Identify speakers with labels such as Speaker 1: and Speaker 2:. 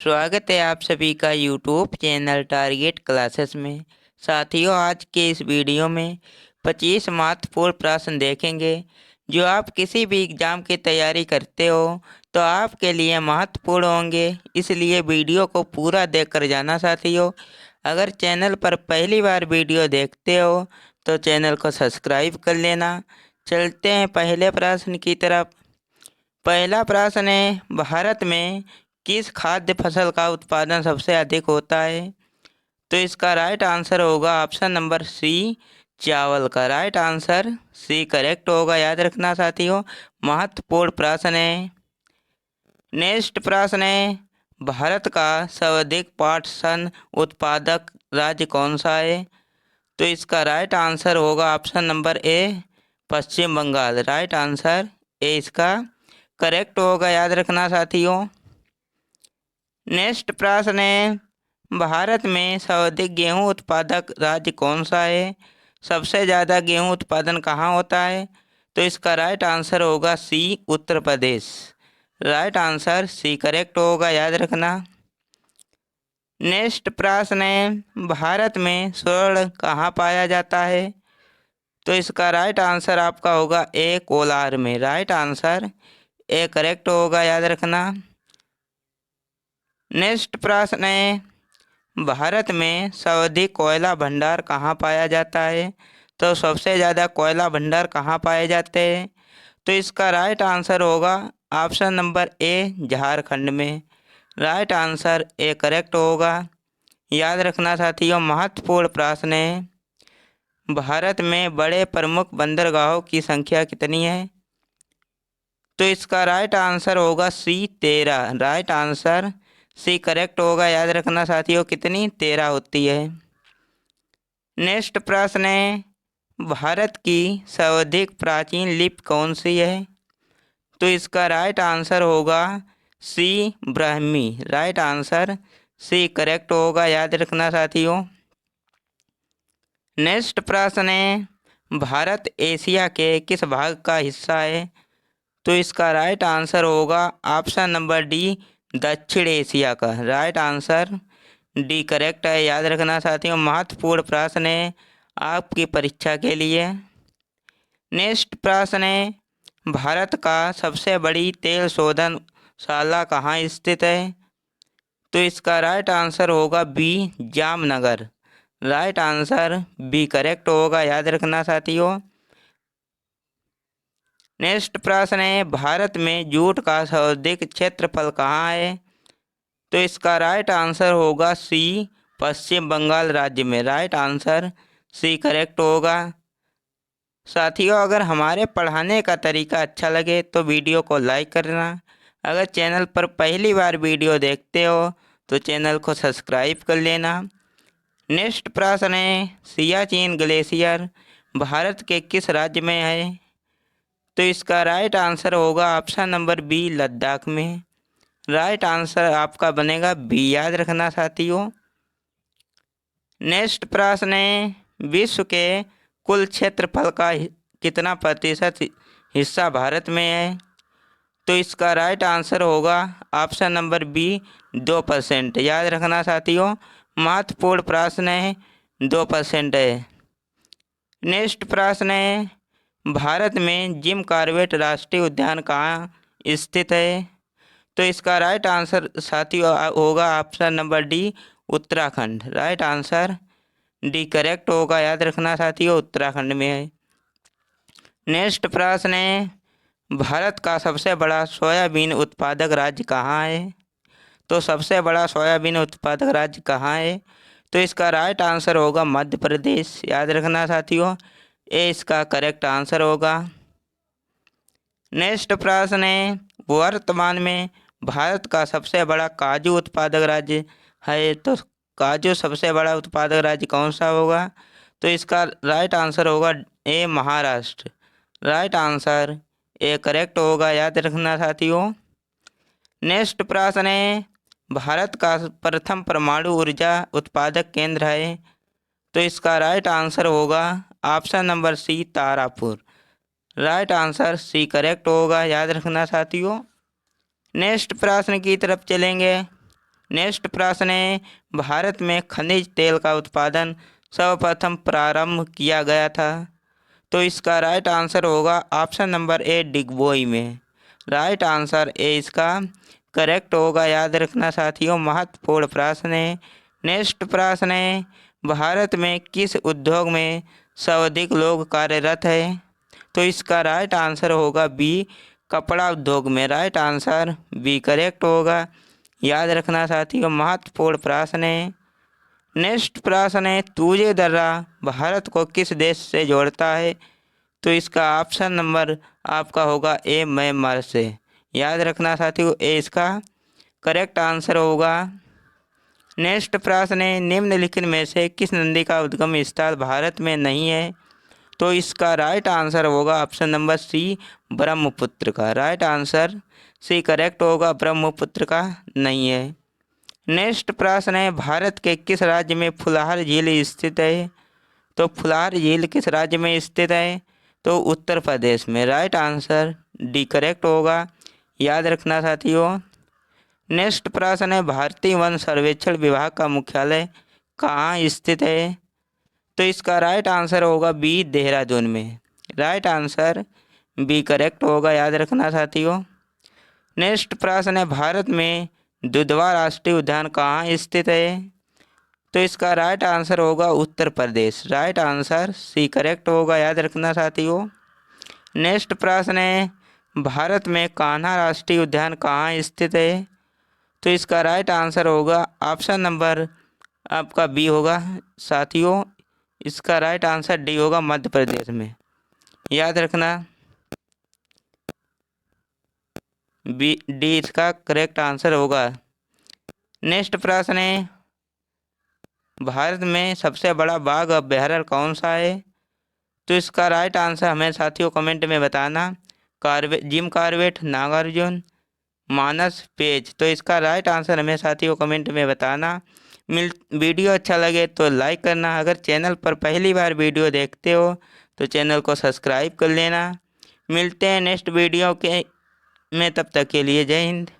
Speaker 1: स्वागत है आप सभी का यूट्यूब चैनल टारगेट क्लासेस में। साथियों, आज के इस वीडियो में 25 महत्वपूर्ण प्रश्न देखेंगे जो आप किसी भी एग्ज़ाम की तैयारी करते हो तो आपके लिए महत्वपूर्ण होंगे, इसलिए वीडियो को पूरा देखकर जाना। साथियों, अगर चैनल पर पहली बार वीडियो देखते हो तो चैनल को सब्सक्राइब कर लेना। चलते हैं पहले प्रश्न की तरफ। पहला प्रश्न है, भारत में किस खाद्य फसल का उत्पादन सबसे अधिक होता है? तो इसका राइट आंसर होगा ऑप्शन नंबर सी, चावल का। राइट आंसर सी करेक्ट होगा, याद रखना साथियों। महत्वपूर्ण प्रश्न है। नेक्स्ट प्रश्न है, भारत का सर्वाधिक पटसन उत्पादक राज्य कौन सा है? तो इसका राइट आंसर होगा option number A, Paschim Bangal. Right answer A इसका करेक्ट होगा, याद रखना साथियों। नेक्स्ट प्रश्न है, भारत में सर्वाधिक गेहूं उत्पादक राज्य कौन सा है? सबसे ज़्यादा गेहूं उत्पादन कहाँ होता है? तो इसका राइट आंसर होगा सी, Uttar Pradesh. Right answer C correct होगा, याद रखना। नेक्स्ट प्रश्न है, भारत में स्वर्ण कहाँ पाया जाता है? तो इसका राइट आंसर आपका होगा ए, कोलार में। राइट आंसर ए करेक्ट होगा, याद रखना। नेक्स्ट प्रश्न है, भारत में सर्वाधिक कोयला भंडार कहाँ पाया जाता है? तो सबसे ज़्यादा कोयला भंडार कहाँ पाए जाते हैं? तो इसका राइट आंसर होगा ऑप्शन नंबर ए, झारखंड में। राइट आंसर ए करेक्ट होगा, याद रखना साथियों। महत्वपूर्ण प्रश्न है, भारत में बड़े प्रमुख बंदरगाहों की संख्या कितनी है? तो इसका राइट आंसर होगा सी, 13। राइट आंसर सी करेक्ट होगा, याद रखना साथियों। कितनी? 13 होती है। नेक्स्ट प्रश्न है, भारत की सर्वाधिक प्राचीन लिपि कौन सी है? तो इसका राइट आंसर होगा C, Brahmi. Right answer C correct होगा, याद रखना साथियों। नेक्स्ट प्रश्न है, भारत एशिया के किस भाग का हिस्सा है? तो इसका राइट आंसर होगा ऑप्शन नंबर डी, दक्षिण एशिया का। राइट आंसर डी करेक्ट है, याद रखना साथियों। महत्वपूर्ण प्रश्न है आपकी परीक्षा के लिए। नेक्स्ट प्रश्न है, भारत का सबसे बड़ी तेल शोधनशाला कहाँ स्थित है? तो इसका राइट आंसर होगा B, Jamnagar. Right answer B correct होगा, याद रखना साथियों। नेक्स्ट प्रश्न है, भारत में जूट का सर्वाधिक क्षेत्रफल कहाँ है? तो इसका राइट आंसर होगा सी, पश्चिम बंगाल राज्य में। राइट आंसर सी करेक्ट होगा। साथियों, अगर हमारे पढ़ाने का तरीका अच्छा लगे तो वीडियो को लाइक करना। अगर चैनल पर पहली बार वीडियो देखते हो तो चैनल को सब्सक्राइब कर लेना। नेक्स्ट प्रश्न है, सियाचिन ग्लेशियर भारत के किस राज्य में है? तो इसका राइट आंसर होगा ऑप्शन नंबर बी, लद्दाख में। राइट आंसर आपका बनेगा बी, याद रखना साथियों। नेक्स्ट प्रश्न है, विश्व के कुल क्षेत्रफल का कितना प्रतिशत हिस्सा भारत में है? तो इसका राइट आंसर होगा ऑप्शन नंबर बी, 2%। याद रखना साथियों, महत्वपूर्ण प्रश्न है, 2% है। नेक्स्ट प्रश्न है, भारत में जिम कॉर्बेट राष्ट्रीय उद्यान कहाँ स्थित है? तो इसका राइट आंसर साथियों होगा option number D, Uttarakhand. Right answer D correct होगा, याद रखना साथियों, उत्तराखंड में है। नेक्स्ट प्रश्न है, भारत का सबसे बड़ा सोयाबीन उत्पादक राज्य कहाँ है? तो सबसे बड़ा सोयाबीन उत्पादक राज्य कहाँ है? तो इसका राइट आंसर होगा मध्य प्रदेश। याद रखना साथियों, ए इसका करेक्ट आंसर होगा। नेक्स्ट प्रश्न है, वर्तमान में भारत का सबसे बड़ा काजू उत्पादक राज्य है, तो काजू सबसे बड़ा उत्पादक राज्य कौन सा होगा? तो इसका राइट आंसर होगा A, Maharashtra. Right answer A correct होगा, याद रखना साथियों। नेक्स्ट प्रश्न है, भारत का प्रथम परमाणु ऊर्जा उत्पादक केंद्र है, तो इसका राइट आंसर होगा option number C, Tarapur. Right answer C correct होगा, याद रखना साथियों। नेक्स्ट प्रश्न की तरफ चलेंगे। नेक्स्ट प्रश्न है, भारत में खनिज तेल का उत्पादन सर्वप्रथम प्रारंभ किया गया था। तो इसका राइट आंसर होगा ऑप्शन नंबर ए, डिगबोई में। राइट आंसर ए इसका करेक्ट होगा, याद रखना साथियों। महत्वपूर्ण प्रश्न है। नेक्स्ट प्रश्न है, भारत में किस उद्योग में सर्वाधिक लोग कार्यरत है। तो इसका राइट आंसर होगा बी, कपड़ा उद्योग में। राइट आंसर बी करेक्ट होगा, याद रखना साथियों। महत्वपूर्ण प्रश्न है। नेक्स्ट प्रश्न है, तुझे दर्रा भारत को किस देश से जोड़ता है। तो इसका ऑप्शन नंबर आपका होगा ए, म्यांमार से। याद रखना साथियों, ए इसका करेक्ट आंसर होगा। नेक्स्ट प्रश्न है, निम्नलिखित में से किस नदी का उद्गम स्थल भारत में नहीं है। तो इसका राइट आंसर होगा ऑप्शन नंबर सी, ब्रह्मपुत्र का। राइट आंसर सी करेक्ट होगा, ब्रह्मपुत्र का नहीं है। नेक्स्ट प्रश्न है, भारत के किस राज्य में फुलहार झील स्थित है। तो फुलहार झील किस राज्य में स्थित है। तो उत्तर प्रदेश में। राइट आंसर डी करेक्ट होगा, याद रखना साथियों। नेक्स्ट प्रश्न है, भारतीय वन सर्वेक्षण विभाग का मुख्यालय कहाँ स्थित है। तो इसका राइट आंसर होगा बी, देहरादून में। राइट आंसर बी करेक्ट होगा, याद रखना साथियों। नेक्स्ट प्रश्न है, भारत में दुधवा राष्ट्रीय उद्यान कहाँ स्थित है। तो इसका राइट आंसर होगा Uttar Pradesh. Right answer C correct होगा, याद रखना साथियों। नेक्स्ट प्रश्न है, भारत में कान्हा राष्ट्रीय उद्यान कहाँ स्थित है। तो इसका राइट आंसर होगा ऑप्शन नंबर आपका बी होगा साथियों। इसका राइट आंसर डी होगा, मध्य प्रदेश में। याद रखना बी, डी इसका करेक्ट आंसर होगा। नेक्स्ट प्रश्न है, भारत में सबसे बड़ा बाघ अभयारण्य कौन सा है। तो इसका राइट आंसर हमें साथियों कमेंट में बताना। जिम कॉर्बेट, नागार्जुन, मानस, पेज। तो इसका राइट आंसर हमें साथियों कमेंट में बताना। वीडियो अच्छा लगे तो लाइक करना। अगर चैनल पर पहली बार वीडियो देखते हो तो चैनल को सब्सक्राइब कर लेना। मिलते हैं नेक्स्ट वीडियो के में, तब तक के लिए जय हिंद।